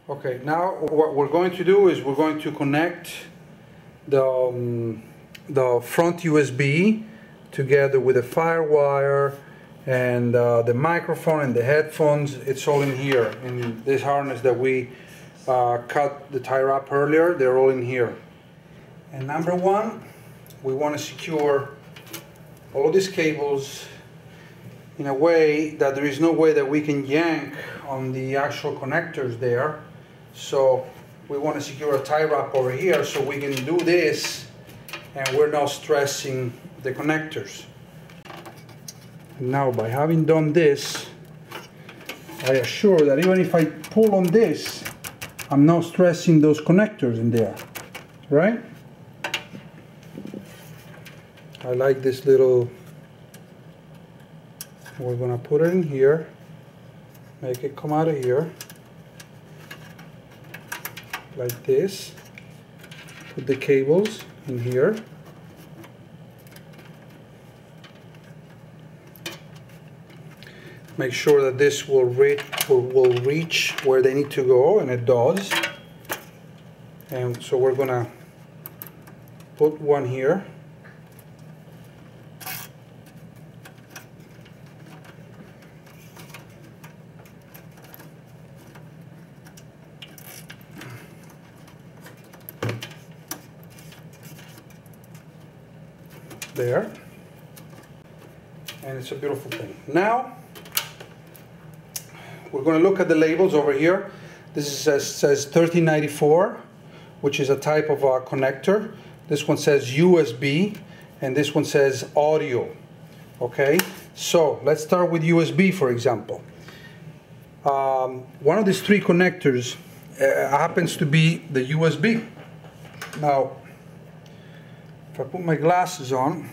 Okay, now what we're going to do is we're going to connect the front USB together with the FireWire and the microphone and the headphones. It's all in here in this harness that we cut the tie wrap earlier. They're all in here. And number one, we want to secure all of these cables in a way that there is no way that we can yank on the actual connectors there. So we want to secure a tie wrap over here so we can do this and we're not stressing the connectors. And now by having done this, I assure that even if I pull on this, I'm not stressing those connectors in there, right? I like this little, we're gonna put it in here, make it come out of here, like this, put the cables in here, make sure that this will reach where they need to go, and it does. And so we're gonna put one here. There, and it's a beautiful thing. Now we're going to look at the labels over here. This says 1394, which is a type of connector. This one says USB, and this one says audio. Okay, so let's start with USB, for example. One of these three connectors happens to be the USB. Now, if I put my glasses on,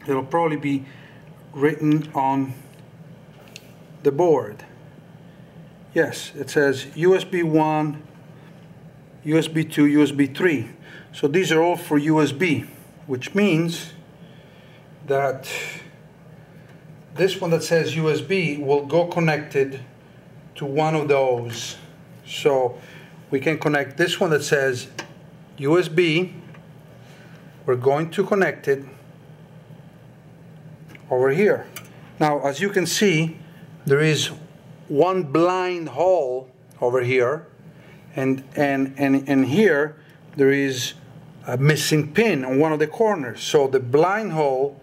it'll probably be written on the board. Yes, it says USB 1, USB 2, USB 3. So these are all for USB, which means that this one that says USB will go connected to one of those. So we can connect this one that says USB. We're going to connect it over here. Now, as you can see, there is one blind hole over here, and here there is a missing pin on one of the corners. So the blind hole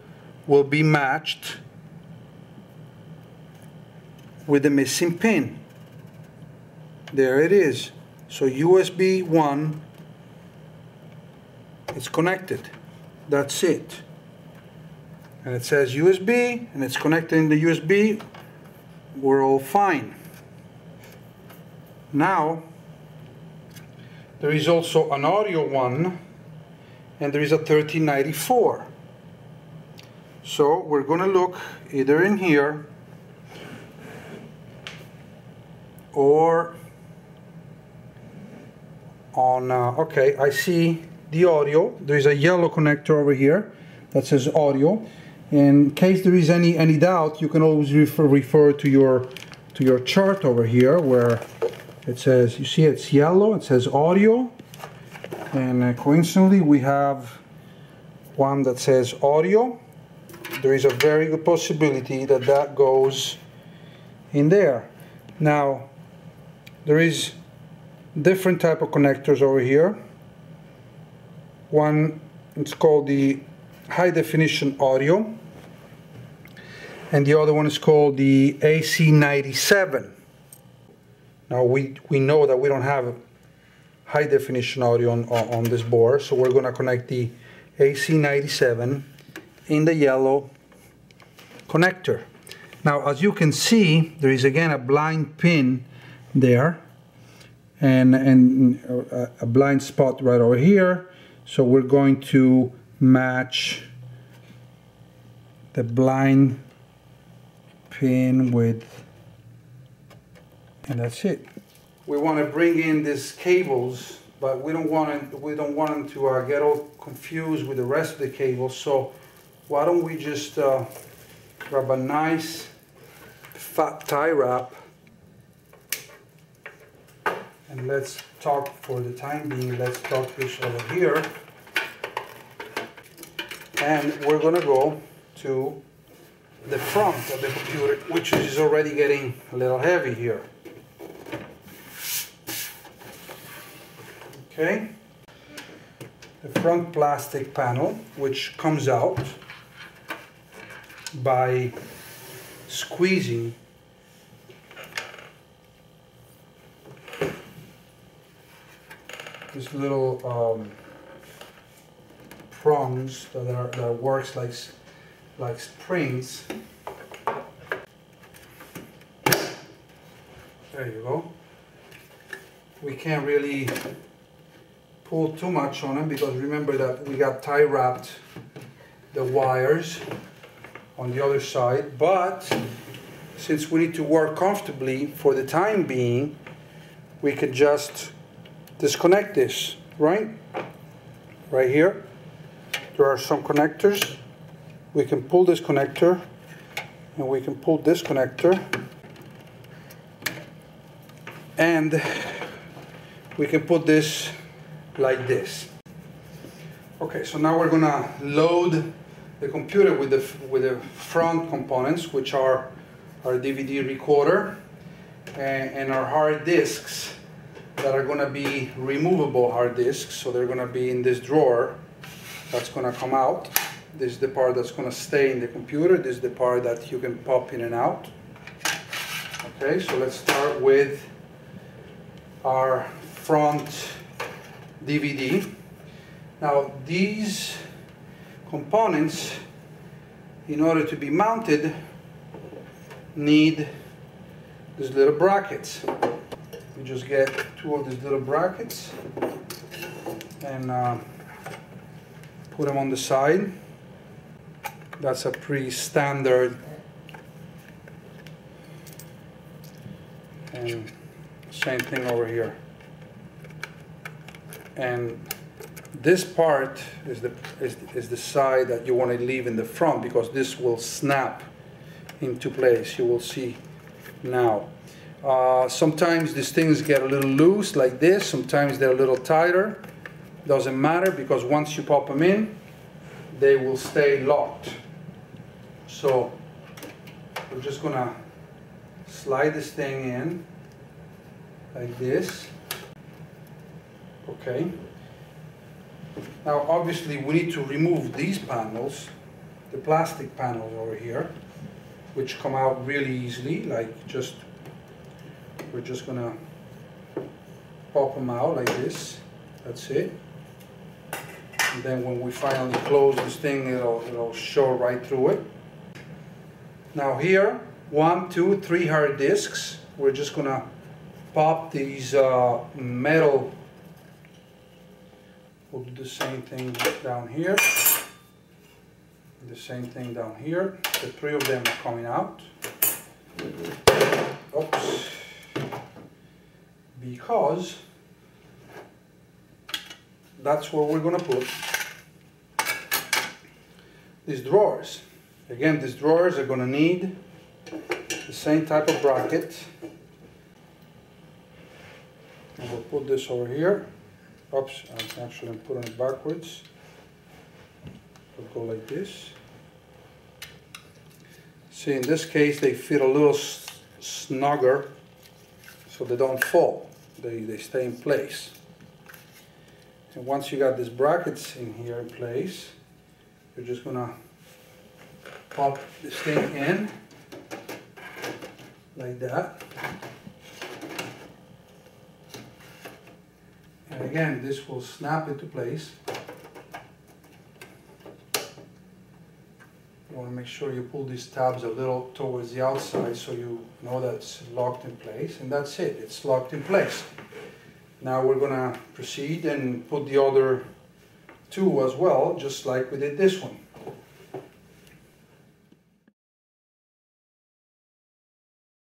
will be matched with the missing pin. There it is. So USB 1, it's connected. That's it. And it says USB, and it's connected in the USB. We're all fine. Now, there is also an audio one, and there is a 1394. So we're going to look either in here or on, okay, I see the audio. There is a yellow connector over here that says audio. In case there is any doubt, you can always refer to your chart over here where it says, you see it's yellow, it says audio, and coincidentally we have one that says audio. There is a very good possibility that that goes in there. Now there is different type of connectors over here. One, it's called the high definition audio, and the other one is called the AC97. Now we know that we don't have high definition audio on this board, so we're going to connect the AC97 in the yellow connector. Now, as you can see, there is again a blind pin there, and a blind spot right over here. So we're going to match the blind pin with, and that's it. We want to bring in these cables, but we don't want them to get all confused with the rest of the cables. So why don't we just grab a nice fat tie wrap And let's talk for the time being, let's talk this over here. And we're going to go to the front of the computer, which is already getting a little heavy here. Okay. The front plastic panel, which comes out by squeezing this little prongs that works like springs. There you go. We can't really pull too much on them because remember that we got tie wrapped the wires on the other side, but since we need to work comfortably for the time being, we could just disconnect this, right here. There are some connectors. We can pull this connector and we can pull this connector, and we can put this like this. Okay, so now we're gonna load the computer with the front components, which are our DVD recorder and our hard disks that are gonna be removable hard disks. So they're gonna be in this drawer that's gonna come out. This is the part that's gonna stay in the computer. This is the part that you can pop in and out. Okay, so let's start with our front DVD. Now these components, in order to be mounted, need these little brackets. You just get two of these little brackets and put them on the side. That's a pretty standard, and same thing over here. And this part is the side that you want to leave in the front, because this will snap into place. You will see now. Sometimes these things get a little loose like this. Sometimes they're a little tighter. Doesn't matter, because once you pop them in, they will stay locked. So we're just gonna slide this thing in like this. Okay. Now obviously we need to remove these panels, the plastic panels over here, which come out really easily. We're just gonna pop them out like this. That's it. And then when we finally close this thing, it'll show right through it. Now here, 1, 2, 3 hard disks. We're just gonna pop these metal. We'll do the same thing down here. The same thing down here. The 3 of them are coming out. Oops. Because that's where we're going to put these drawers. Again, these drawers are going to need the same type of bracket. And we'll put this over here. Oops, I'm putting it backwards. We'll go like this. See, in this case, they fit a little snugger, so they don't fall. They stay in place. And once you got these brackets in here in place, you're just gonna pop this thing in like that. And again, this will snap into place. You want to make sure you pull these tabs a little towards the outside so you know that it's locked in place, and that's it, it's locked in place. Now we're going to proceed and put the other two as well, just like we did this one.